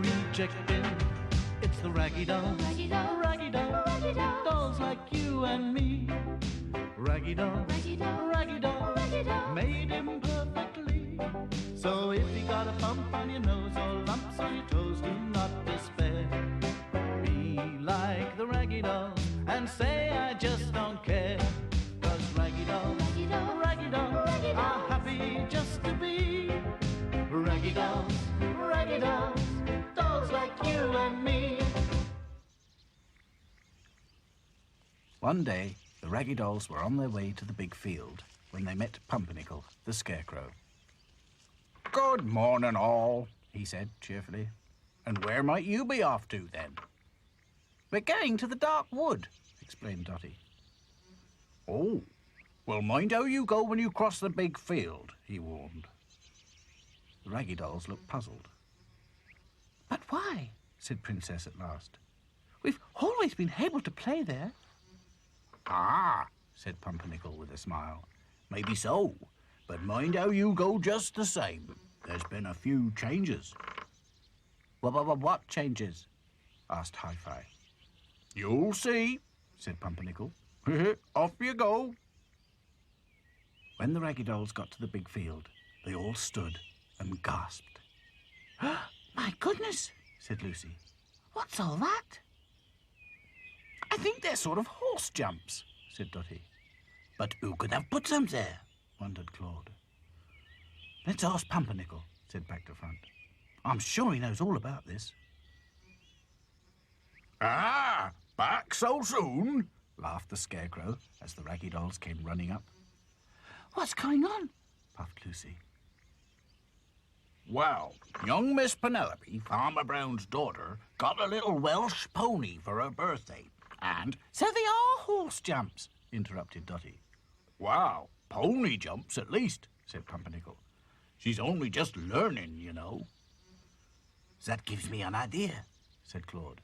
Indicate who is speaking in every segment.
Speaker 1: you checked in. It's the Raggy Dolls.
Speaker 2: Raggy Dolls.
Speaker 1: Raggy Dolls.
Speaker 2: Raggy Dolls.
Speaker 1: Dolls like you and me. Raggy Dolls.
Speaker 2: Raggy Dolls.
Speaker 1: Raggy Dolls.
Speaker 2: Raggy Dolls.
Speaker 1: Made him perfectly. So if you got a bump on your nose or lumps on your toes, do not despair. Be like the Raggy Dolls and say I just don't care. 'Cause Raggy Dolls,
Speaker 2: Raggy Dolls.
Speaker 1: Raggy Dolls
Speaker 2: Raggy Dolls.
Speaker 1: are happy just to be Raggy Dolls, Raggy Dolls, dolls like you and me.
Speaker 3: One day, the Raggy Dolls were on their way to the big field when they met Pumpernickel, the Scarecrow. "Good morning, all," he said cheerfully. "And where might you be off to, then?" "We're going to the dark wood," explained Dotty. "Oh, well, mind how you go when you cross the big field," he warned. The Raggy Dolls looked puzzled. "But why?" said Princess at last. "We've always been able to play there." "Ah," said Pumpernickel with a smile. "Maybe so, but mind how you go just the same. There's been a few changes." What changes?" asked Hi-Fi. "You'll see," said Pumpernickel. "Off you go." When the Raggy Dolls got to the big field, they all stood and gasped. "My goodness," said Lucy. "What's all that?" "I think they're sort of horse jumps," said Dotty. "But who could have put them there?" wondered Claude. "Let's ask Pumpernickel," said Back to Front. "I'm sure he knows all about this." "Ah, back so soon?" laughed the Scarecrow as the Raggy Dolls came running up. "What's going on?" puffed Lucy. "Well, young Miss Penelope, Farmer Brown's daughter, got a little Welsh pony for her birthday, and—" "So they are horse jumps," interrupted Dotty. "Wow, pony jumps at least," said Pumpernickel. "She's only just learning, you know." "That gives me an idea," said Claude.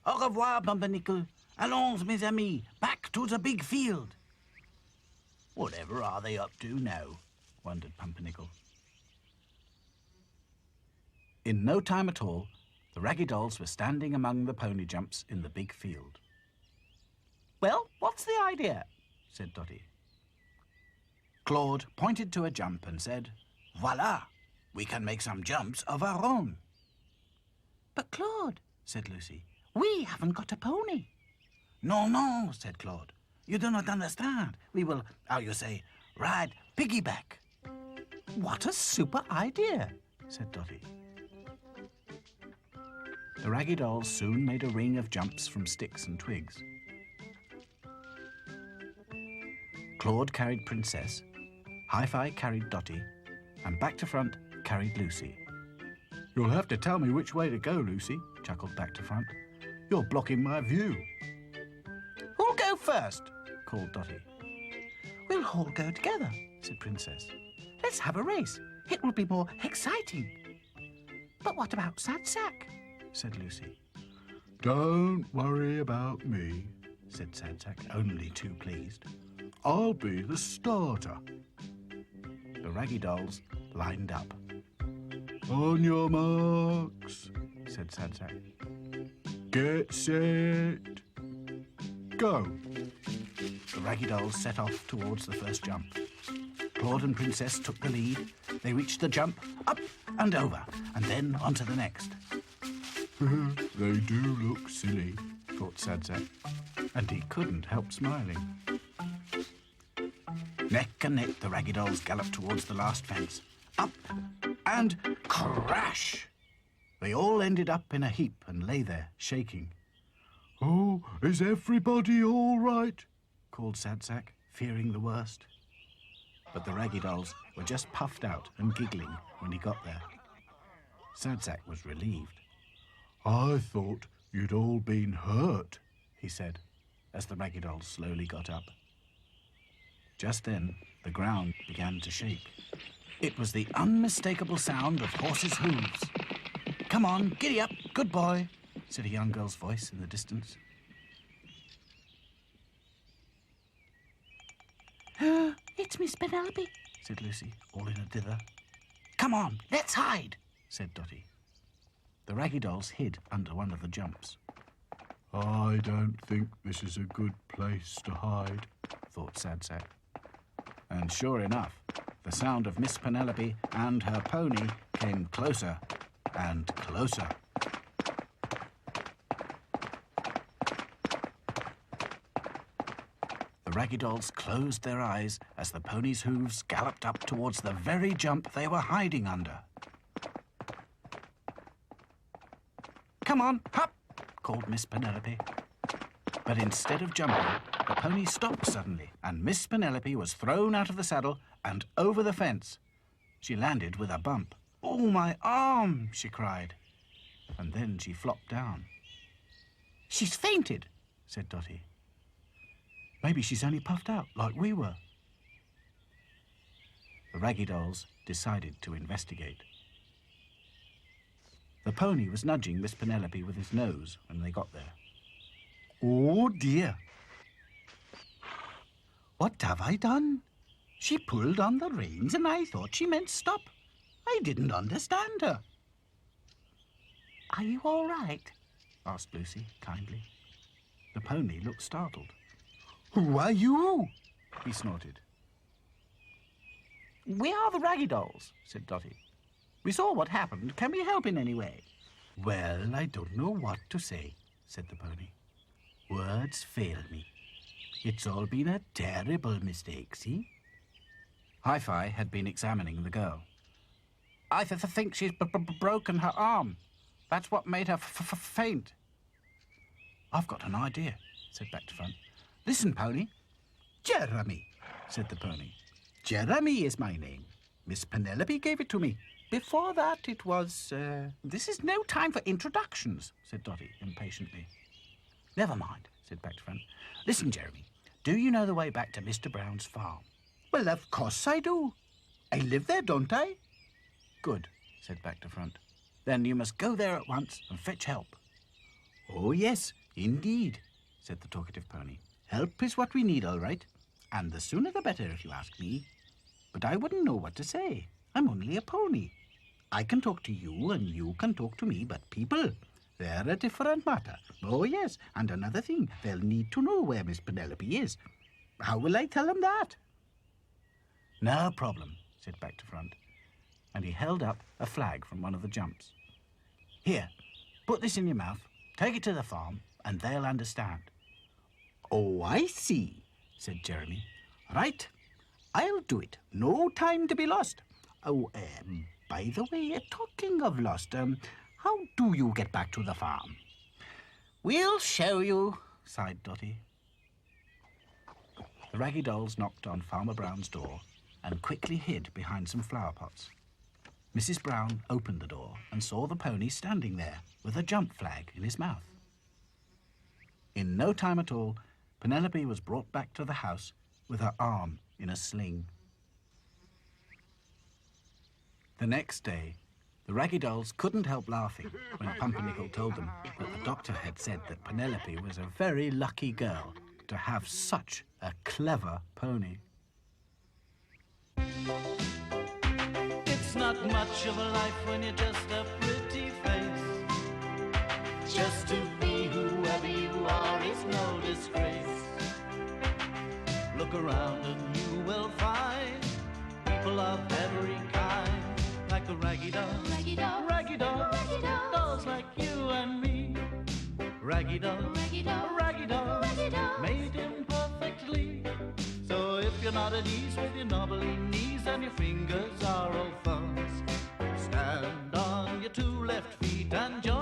Speaker 3: "Au revoir, Pumpernickel. Allons, mes amis, back to the big field." "Whatever are they up to now?" wondered Pumpernickel. In no time at all, the Raggy Dolls were standing among the pony jumps in the big field. "Well, what's the idea?" said Dotty. Claude pointed to a jump and said, "Voila! We can make some jumps of our own." "But Claude," said Lucy, "we haven't got a pony." No, said Claude. "You do not understand. We will, how you say, ride piggyback." "What a super idea," said Dotty. The Raggy Dolls soon made a ring of jumps from sticks and twigs. Claude carried Princess, Hi-Fi carried Dotty, and Back to Front carried Lucy. "You'll have to tell me which way to go, Lucy," chuckled Back to Front. "You're blocking my view." "Who'll go first?" called Dotty. "We'll all go together," said Princess. "Let's have a race. It will be more exciting." "But what about Sad Sack?" said Lucy. "Don't worry about me," said Sad Sack, only too pleased. "I'll be the starter." The Raggy Dolls lined up. "On your marks," said Sad Sack. "Get set. Go." The Raggy Dolls set off towards the first jump. Claude and Princess took the lead. They reached the jump, up and over, and then onto the next. "They do look silly," thought Sad Sack, and he couldn't help smiling. Neck and neck, the Raggy Dolls galloped towards the last fence. Up and crash! They all ended up in a heap and lay there, shaking. "Oh, is everybody all right?" called Sad Sack, fearing the worst. But the Raggy Dolls were just puffed out and giggling when he got there. Sad Sack was relieved. "I thought you'd all been hurt," he said, as the Raggy Dolls slowly got up. Just then, the ground began to shake. It was the unmistakable sound of horses' hooves. "Come on, giddy up, good boy," said a young girl's voice in the distance. "It's Miss Penelope," said Lucy, all in a dither. "Come on, let's hide," said Dotty. The Raggy Dolls hid under one of the jumps.
Speaker 2: I don't think this is a good place to hide,
Speaker 3: thought Sad Sack. And sure enough, the sound of Miss Penelope and her pony came closer and closer. The Raggy Dolls closed their eyes as the pony's hooves galloped up towards the very jump they were hiding under. "Come on, hop!" called Miss Penelope. But instead of jumping, the pony stopped suddenly, and Miss Penelope was thrown out of the saddle and over the fence. She landed with a bump. "Oh, my arm!" she cried. And then she flopped down. "She's fainted," said Dotty. "Maybe she's only puffed out, like we were." The Raggy Dolls decided to investigate. The pony was nudging Miss Penelope with his nose when they got there. "Oh, dear. What have I done? She pulled on the reins and I thought she meant stop. I didn't understand her." "Are you all right?" asked Lucy kindly. The pony looked startled. "Who are you?" he snorted. "We are the Raggy Dolls," said Dotty. "We saw what happened. Can we help in any way?" "Well, I don't know what to say," said the pony. "Words fail me. It's all been a terrible mistake, see?" Hi-Fi had been examining the girl. "I think she's broken her arm. That's what made her faint." "I've got an idea," said Back to Front. "Listen, pony." "Jeremy," said the pony. "Jeremy is my name. Miss Penelope gave it to me. Before that, it was, This is no time for introductions," said Dotty impatiently. "Never mind," said Back to Front. "Listen, Jeremy, do you know the way back to Mr. Brown's farm?" "Well, of course I do. I live there, don't I?" "Good," said Back to Front. "Then you must go there at once and fetch help." "Oh, yes, indeed," said the talkative pony. "Help is what we need, all right. And the sooner the better, if you ask me. But I wouldn't know what to say. I'm only a pony. I can talk to you and you can talk to me, but people, they're a different matter. Oh, yes, and another thing, they'll need to know where Miss Penelope is. How will I tell them that?" "No problem," said Back to Front, and he held up a flag from one of the jumps. "Here, put this in your mouth, take it to the farm, and they'll understand." "Oh, I see," said Jeremy. "Right, I'll do it. No time to be lost. Oh, by the way, talking of lost, how do you get back to the farm?" "We'll show you," sighed Dotty. The Raggy Dolls knocked on Farmer Brown's door and quickly hid behind some flower pots. Mrs. Brown opened the door and saw the pony standing there with a jump flag in his mouth. In no time at all, Penelope was brought back to the house with her arm in a sling. The next day, the Raggy Dolls couldn't help laughing when Pumpernickel told them that the doctor had said that Penelope was a very lucky girl to have such a clever pony.
Speaker 1: It's not much of a life when you're just a pretty face. Just to be whoever you are is no disgrace. Look around and you will find people of every kind, like the Raggy Dolls,
Speaker 4: Raggy Dolls,
Speaker 1: Raggy Dolls,
Speaker 4: Raggy Dolls,
Speaker 1: dolls like you and me. Raggy Dolls,
Speaker 4: Raggy Dolls,
Speaker 1: Raggy Dolls,
Speaker 4: Raggy Dolls,
Speaker 1: made imperfectly. So if you're not at ease with your knobbly knees and your fingers are all thumbs, stand on your two left feet and jump